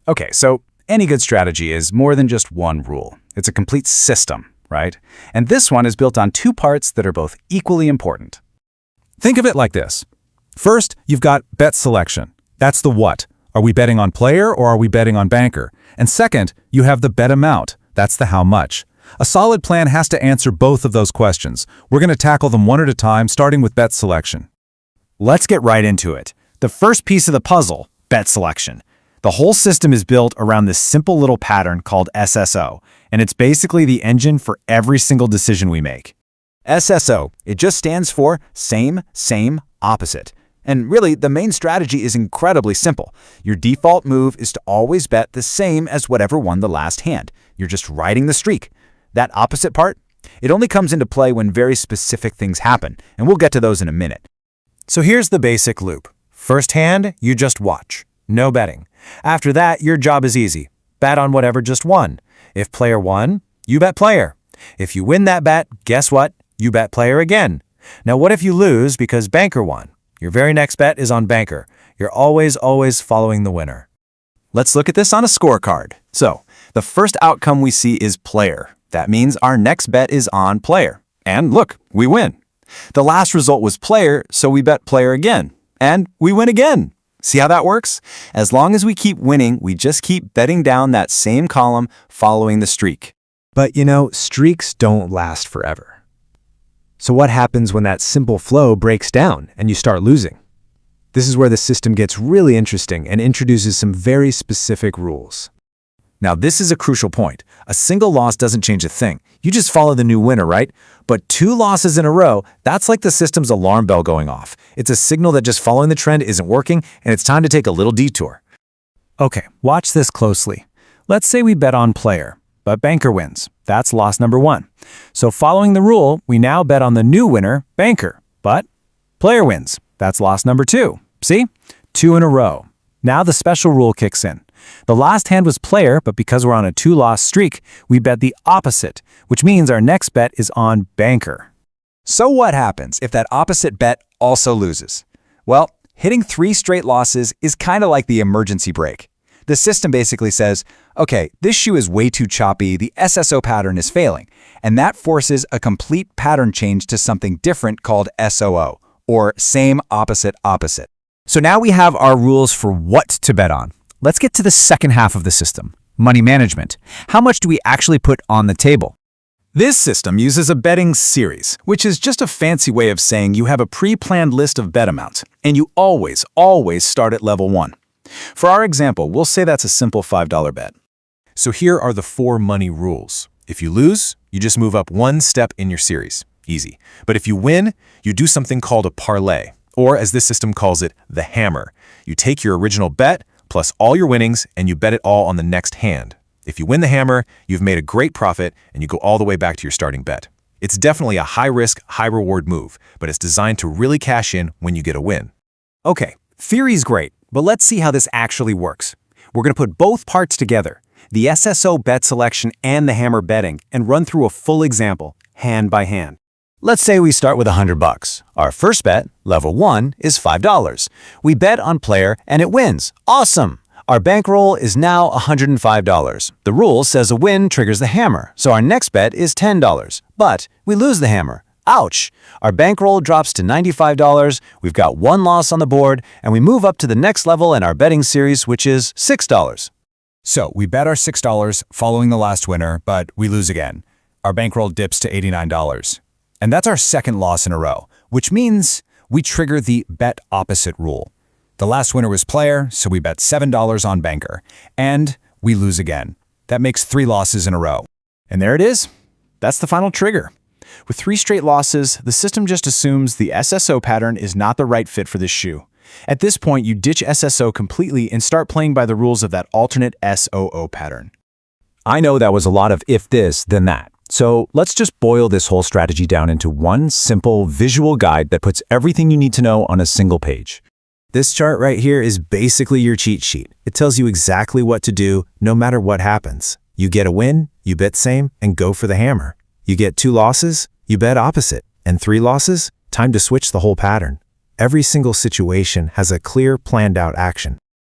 Okay, so any good strategy is more than just one rule. It's a complete system, right? And this one is built on two parts that are both equally important. Think of it like this. First, you've got bet selection. That's the what. Are we betting on player or are we betting on banker? And second, you have the bet amount. That's the how much. A solid plan has to answer both of those questions. We're going to tackle them one at a time, starting with bet selection. Let's get right into it. The first piece of the puzzle, bet selection. The whole system is built around this simple little pattern called SSO, and it's basically the engine for every single decision we make. SSO, it just stands for same, opposite. And really, the main strategy is incredibly simple. Your default move is to always bet the same as whatever won the last hand. You're just riding the streak. That opposite part, it only comes into play when very specific things happen, and we'll get to those in a minute. So here's the basic loop. First hand, you just watch. No betting. After that, your job is easy. Bet on whatever just won. If player won, you bet player. If you win that bet, guess what? You bet player again. Now what if you lose because banker won? Your very next bet is on banker. You're always following the winner. Let's look at this on a scorecard. So, the first outcome we see is player. That means our next bet is on player. And look, we win. The last result was player, so we bet player again. And we win again. See how that works? As long as we keep winning, we just keep betting down that same column following the streak. But streaks don't last forever. So what happens when that simple flow breaks down and you start losing? This is where the system gets really interesting and introduces some very specific rules. Now, this is a crucial point. A single loss doesn't change a thing. You just follow the new winner, right? But 2 losses in a row, that's like the system's alarm bell going off. It's a signal that just following the trend isn't working, and it's time to take a little detour. Okay, watch this closely. Let's say we bet on player, but banker wins. That's loss number 1. So following the rule, we now bet on the new winner, banker, but player wins. That's loss number 2. See? 2 in a row. Now the special rule kicks in. The last hand was player, but because we're on a 2-loss streak, we bet the opposite, which means our next bet is on banker. So what happens if that opposite bet also loses? Well, hitting 3 straight losses is kind of like the emergency brake. The system basically says, okay, this shoe is way too choppy, the SSO pattern is failing, and that forces a complete pattern change to something different called SOO, or same, opposite. So now we have our rules for what to bet on. Let's get to the second half of the system, money management. How much do we actually put on the table? This system uses a betting series, which is just a fancy way of saying you have a pre-planned list of bet amounts, and you always start at level 1. For our example, we'll say that's a simple $5 bet. So here are the 4 money rules. If you lose, you just move up 1 step in your series. Easy. But if you win, you do something called a parlay, or as this system calls it, the hammer. You take your original bet, plus all your winnings, and you bet it all on the next hand. If you win the hammer, you've made a great profit, and you go all the way back to your starting bet. It's definitely a high-risk, high-reward move, but it's designed to really cash in when you get a win. Okay, theory's great, but let's see how this actually works. We're going to put both parts together, the SSO bet selection and the hammer betting, and run through a full example, hand by hand. Let's say we start with $100. Our first bet, level 1, is $5. We bet on player and it wins. Awesome! Our bankroll is now $105. The rule says a win triggers the hammer, so our next bet is $10. But we lose the hammer. Ouch! Our bankroll drops to $95, we've got 1 loss on the board, and we move up to the next level in our betting series, which is $6. So we bet our $6 following the last winner, but we lose again. Our bankroll dips to $89. And that's our second loss in a row, which means we trigger the bet opposite rule. The last winner was player, so we bet $7 on banker, and we lose again. That makes 3 losses in a row. And there it is. That's the final trigger. With 3 straight losses, the system just assumes the SSO pattern is not the right fit for this shoe. At this point, you ditch SSO completely and start playing by the rules of that alternate SOO pattern. I know that was a lot of if this, then that. So let's just boil this whole strategy down into one simple visual guide that puts everything you need to know on a single page. This chart right here is basically your cheat sheet. It tells you exactly what to do no matter what happens. You get a win, you bet same, and go for the hammer. You get 2 losses, you bet opposite, and 3 losses, time to switch the whole pattern. Every single situation has a clear, planned out action.